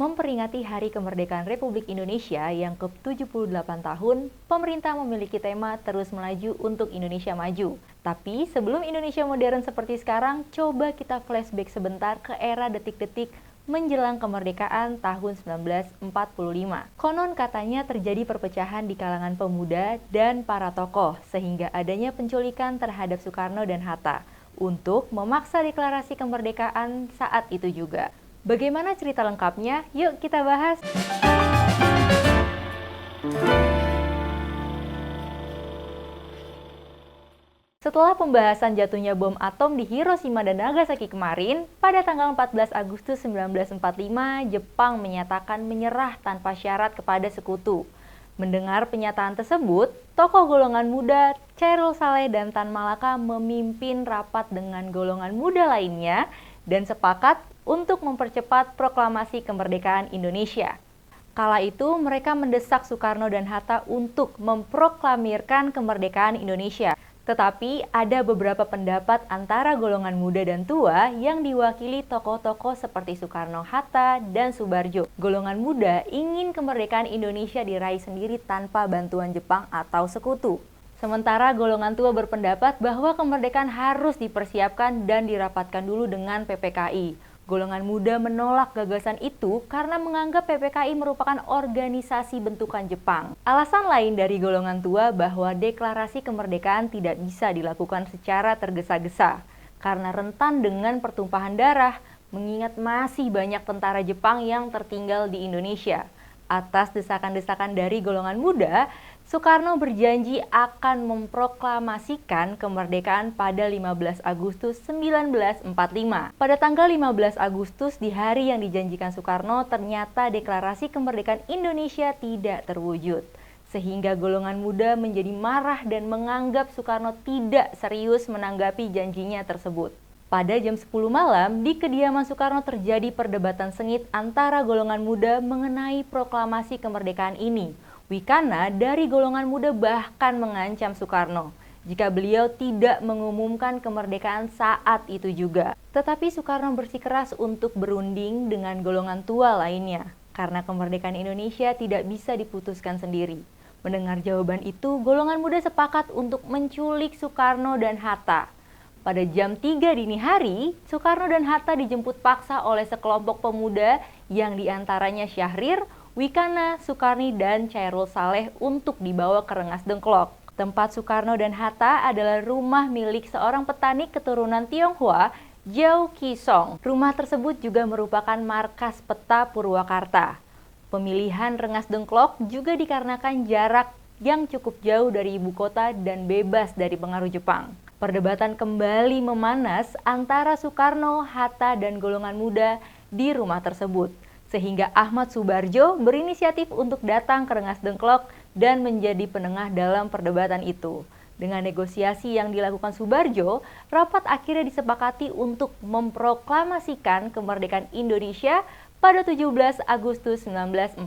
Memperingati Hari Kemerdekaan Republik Indonesia yang ke-78 tahun, pemerintah memiliki tema Terus Melaju untuk Indonesia Maju. Tapi sebelum Indonesia modern seperti sekarang, coba kita flashback sebentar ke era detik-detik menjelang kemerdekaan tahun 1945. Konon katanya terjadi perpecahan di kalangan pemuda dan para tokoh, sehingga adanya penculikan terhadap Soekarno dan Hatta untuk memaksa deklarasi kemerdekaan saat itu juga. Bagaimana cerita lengkapnya? Yuk kita bahas! Setelah pembahasan jatuhnya bom atom di Hiroshima dan Nagasaki kemarin, pada tanggal 14 Agustus 1945, Jepang menyatakan menyerah tanpa syarat kepada sekutu. Mendengar pernyataan tersebut, tokoh golongan muda Chairul Saleh dan Tan Malaka memimpin rapat dengan golongan muda lainnya dan sepakat untuk mempercepat proklamasi kemerdekaan Indonesia. Kala itu, mereka mendesak Soekarno dan Hatta untuk memproklamirkan kemerdekaan Indonesia. Tetapi ada beberapa pendapat antara golongan muda dan tua yang diwakili tokoh-tokoh seperti Soekarno, Hatta, dan Soebardjo. Golongan muda ingin kemerdekaan Indonesia diraih sendiri tanpa bantuan Jepang atau sekutu. Sementara golongan tua berpendapat bahwa kemerdekaan harus dipersiapkan dan dirapatkan dulu dengan PPKI. Golongan muda menolak gagasan itu karena menganggap PPKI merupakan organisasi bentukan Jepang. Alasan lain dari golongan tua bahwa deklarasi kemerdekaan tidak bisa dilakukan secara tergesa-gesa karena rentan dengan pertumpahan darah, mengingat masih banyak tentara Jepang yang tertinggal di Indonesia. Atas desakan-desakan dari golongan muda, Soekarno berjanji akan memproklamasikan kemerdekaan pada 15 Agustus 1945. Pada tanggal 15 Agustus di hari yang dijanjikan Soekarno, ternyata deklarasi kemerdekaan Indonesia tidak terwujud. Sehingga golongan muda menjadi marah dan menganggap Soekarno tidak serius menanggapi janjinya tersebut. Pada jam 10 malam, di kediaman Soekarno terjadi perdebatan sengit antara golongan muda mengenai proklamasi kemerdekaan ini. Wikana dari golongan muda bahkan mengancam Soekarno jika beliau tidak mengumumkan kemerdekaan saat itu juga. Tetapi Soekarno bersikeras untuk berunding dengan golongan tua lainnya, karena kemerdekaan Indonesia tidak bisa diputuskan sendiri. Mendengar jawaban itu, golongan muda sepakat untuk menculik Soekarno dan Hatta. Pada jam 3 dini hari, Soekarno dan Hatta dijemput paksa oleh sekelompok pemuda yang diantaranya Syahrir, Wikana, Sukarni, dan Chairul Saleh untuk dibawa ke Rengas Dengklok. Tempat Soekarno dan Hatta adalah rumah milik seorang petani keturunan Tionghoa, Jiao Qisong. Rumah tersebut juga merupakan markas peta Purwakarta. Pemilihan Rengas Dengklok juga dikarenakan jarak yang cukup jauh dari ibu kota dan bebas dari pengaruh Jepang. Perdebatan kembali memanas antara Soekarno, Hatta, dan golongan muda di rumah tersebut. Sehingga Ahmad Soebardjo berinisiatif untuk datang ke Rengas Dengklok dan menjadi penengah dalam perdebatan itu. Dengan negosiasi yang dilakukan Soebardjo, rapat akhirnya disepakati untuk memproklamasikan kemerdekaan Indonesia pada 17 Agustus 1945.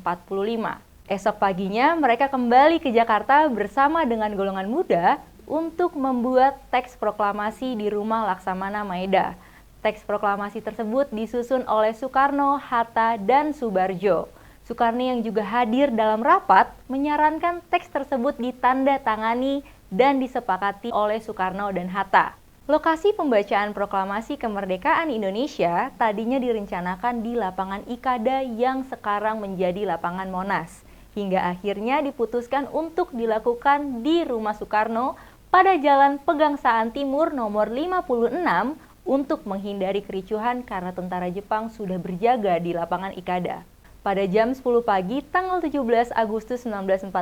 Esok paginya mereka kembali ke Jakarta bersama dengan golongan muda untuk membuat teks proklamasi di rumah Laksamana Maeda. Teks proklamasi tersebut disusun oleh Soekarno, Hatta, dan Soebardjo. Soekarno yang juga hadir dalam rapat menyarankan teks tersebut ditandatangani dan disepakati oleh Soekarno dan Hatta. Lokasi pembacaan proklamasi kemerdekaan Indonesia tadinya direncanakan di lapangan Ikada yang sekarang menjadi lapangan Monas. Hingga akhirnya diputuskan untuk dilakukan di rumah Soekarno pada Jalan Pegangsaan Timur nomor 56 untuk menghindari kericuhan karena tentara Jepang sudah berjaga di lapangan Ikada. Pada jam 10 pagi tanggal 17 Agustus 1945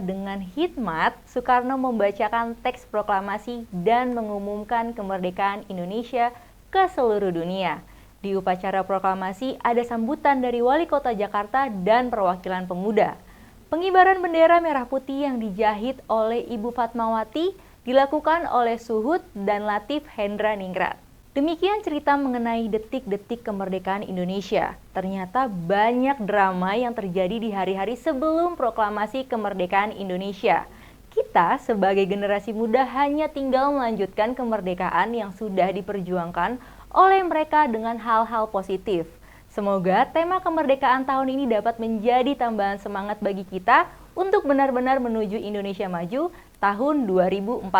dengan hikmat, Soekarno membacakan teks proklamasi dan mengumumkan kemerdekaan Indonesia ke seluruh dunia. Di upacara proklamasi ada sambutan dari Wali Kota Jakarta dan perwakilan pemuda. Pengibaran bendera merah putih yang dijahit oleh Ibu Fatmawati dilakukan oleh Suhud dan Latif Hendra Ningrat. Demikian cerita mengenai detik-detik kemerdekaan Indonesia. Ternyata banyak drama yang terjadi di hari-hari sebelum proklamasi kemerdekaan Indonesia. Kita sebagai generasi muda hanya tinggal melanjutkan kemerdekaan yang sudah diperjuangkan oleh mereka dengan hal-hal positif. Semoga tema kemerdekaan tahun ini dapat menjadi tambahan semangat bagi kita untuk benar-benar menuju Indonesia maju tahun 2045.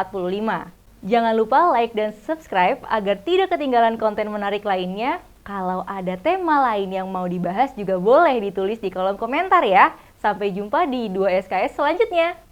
Jangan lupa like dan subscribe agar tidak ketinggalan konten menarik lainnya. Kalau ada tema lain yang mau dibahas juga boleh ditulis di kolom komentar ya. Sampai jumpa di 2SKS selanjutnya.